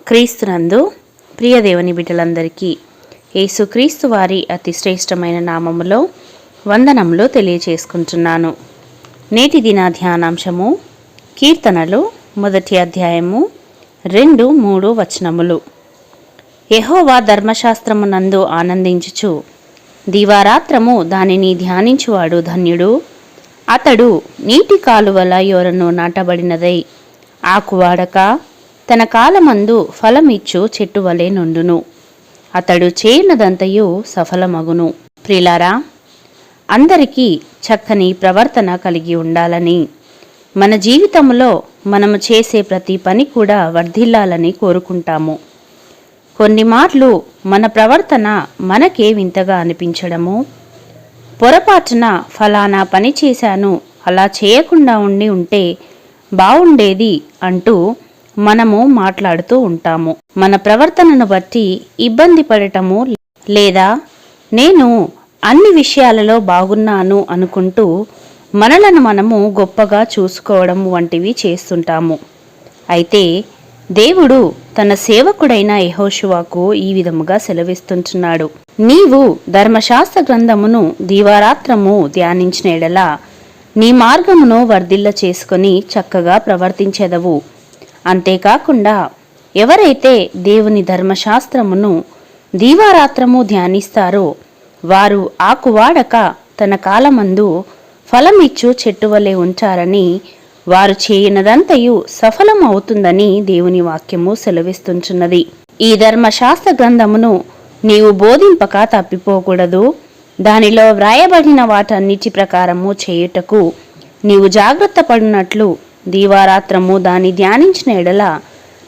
క్రీస్తునందు ప్రియ దేవుని బిడ్డలందరికీ యేసుక్రీస్తు వారి అతి శ్రేష్టమైన నామములో వందనములు తెలియచేసుకుంటున్నాను. నేటి దిన ధ్యానాంశము కీర్తనలు 1 అధ్యాయము 2-3 వచనములు. యెహోవా ధర్మశాస్త్రమునందు ఆనందించుచు దివారాత్రము దానిని ధ్యానించువాడు ధన్యుడు. అతడు నీటి కాలువల యోరను నాటబడినదై ఆకువాడక తన కాలమందు ఫలమిచ్చు చెట్టు వలె నుండును. అతడు చేయనదంతయు సఫలమగును. ప్రియులారా, అందరికీ చక్కని ప్రవర్తన కలిగి ఉండాలని, మన జీవితంలో మనము చేసే ప్రతి పని కూడా వర్ధిల్లాలని కోరుకుంటాము. కొన్ని మార్లు మన ప్రవర్తన మనకే వింతగా అనిపించడము, పొరపాటున ఫలానా పని చేశాను, అలా చేయకుండా ఉంటే బాగుండేది అంటూ మనము మాట్లాడుతూ ఉంటాము. మన ప్రవర్తనను బట్టి ఇబ్బంది పడటము, లేదా నేను అన్ని విషయాలలో బాగున్నాను అనుకుంటూ మనలను మనము గొప్పగా చూసుకోవడం వంటివి చేస్తుంటాము. అయితే దేవుడు తన సేవకుడైన యెహోషువకు ఈ విధముగా సెలవిస్తుంటున్నాడు. నీవు ధర్మశాస్త్ర గ్రంథమును దివారాత్రము ధ్యానించిన ఎడల నీ మార్గమును వర్ధిల్ల చేసుకొని చక్కగా ప్రవర్తించెదవు. అంతేకాకుండా ఎవరైతే దేవుని ధర్మశాస్త్రమును దీవారాత్రము ధ్యానిస్తారో వారు ఆకువాడక తన కాలమందు ఫలమిచ్చు చెట్టు వలె ఉంటారని, వారు చేయనదంతయు సఫలం అవుతుందని దేవుని వాక్యము సెలవిస్తుంచున్నది. ఈ ధర్మశాస్త్ర గ్రంథమును నీవు బోధింపక తప్పిపోకూడదు. దానిలో వ్రాయబడిన వాటన్నిటి ప్రకారము చేయుటకు నీవు జాగ్రత్త పడినట్లు దీవారాత్రము దాన్ని ధ్యానించిన ఎడల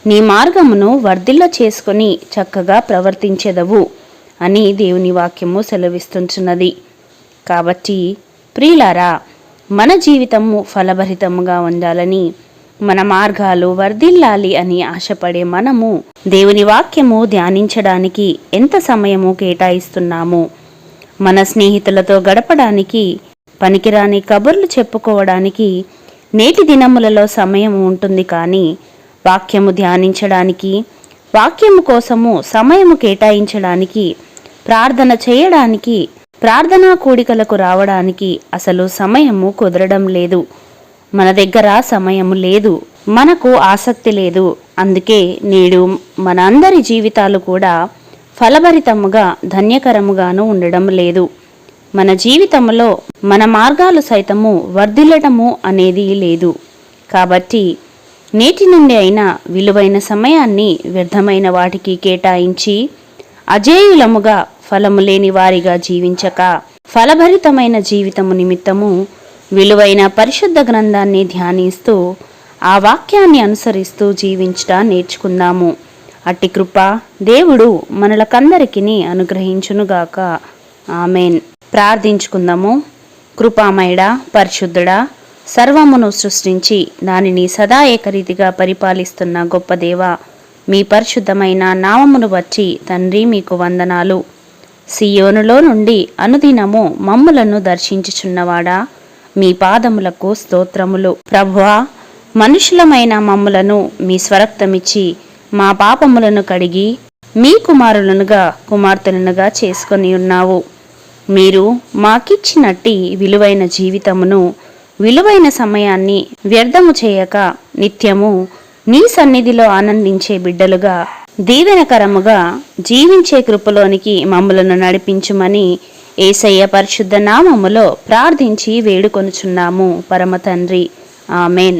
నీ మార్గమును వర్ధిల్ల చేసుకొని చక్కగా ప్రవర్తించెదవు అని దేవుని వాక్యము సెలవిస్తుంచున్నది. కాబట్టి ప్రియులారా, మన జీవితము ఫలభరితముగా ఉండాలని, మన మార్గాలు వర్ధిల్లాలి అని ఆశపడే మనము దేవుని వాక్యము ధ్యానించడానికి ఎంత సమయము కేటాయిస్తున్నాము? మన స్నేహితులతో గడపడానికి, పనికిరాని కబుర్లు చెప్పుకోవడానికి నేటి దినములలో సమయం ఉంటుంది, కానీ వాక్యము ధ్యానించడానికి, వాక్యము కోసము సమయము కేటాయించడానికి, ప్రార్థన చేయడానికి, ప్రార్థనా కూడికలకు రావడానికి అసలు సమయము కుదరడం లేదు. మన దగ్గర సమయము లేదు, మనకు ఆసక్తి లేదు. అందుకే నేడు మన అందరి జీవితాలు కూడా ఫలభరితముగా ధన్యకరముగాను ఉండడం లేదు. మన జీవితంలో మన మార్గాలు సైతము వర్ధిల్లటము అనేది లేదు. కాబట్టి నేటి నుండి అయినా విలువైన సమయాన్ని వ్యర్థమైన వాటికి కేటాయించి అజేయులముగా ఫలము లేని వారిగా జీవించక ఫలభరితమైన జీవితము నిమిత్తము విలువైన పరిశుద్ధ గ్రంథాన్ని ధ్యానిస్తూ ఆ వాక్యాన్ని అనుసరిస్తూ జీవించట నేర్చుకుందాము. అట్టి కృప దేవుడు మనలకందరికీ అనుగ్రహించునుగాక. ఆమెన్. ప్రార్థించుకుందాము. కృపామయుడా, పరిశుద్ధుడా, సర్వమును సృష్టించి దానిని సదా ఏకరీతిగా పరిపాలిస్తున్న గొప్ప దేవ, మీ పరిశుద్ధమైన నామమును బట్టి తండ్రి మీకు వందనాలు. సియోనులో నుండి అనుదినము మమ్ములను దర్శించుచున్నవాడా, మీ పాదములకు స్తోత్రములు. ప్రభువా, మనుషులమైన మమ్ములను మీ స్వరక్తమిచ్చి మా పాపములను కడిగి మీ కుమారులనుగా కుమార్తెలనుగా చేసుకొని ఉన్నావు. మీరు మాకిచ్చినట్టి విలువైన జీవితమును, విలువైన సమయాన్ని వ్యర్థము చేయక నిత్యము నీ సన్నిధిలో ఆనందించే బిడ్డలుగా, దీవెనకరముగా జీవించే కృపలోనికి మమ్ములను నడిపించుమని యేసయ్య పరిశుద్ధ నామములో ప్రార్థించి వేడుకొనుచున్నాము పరమ తండ్రి. ఆమెన్.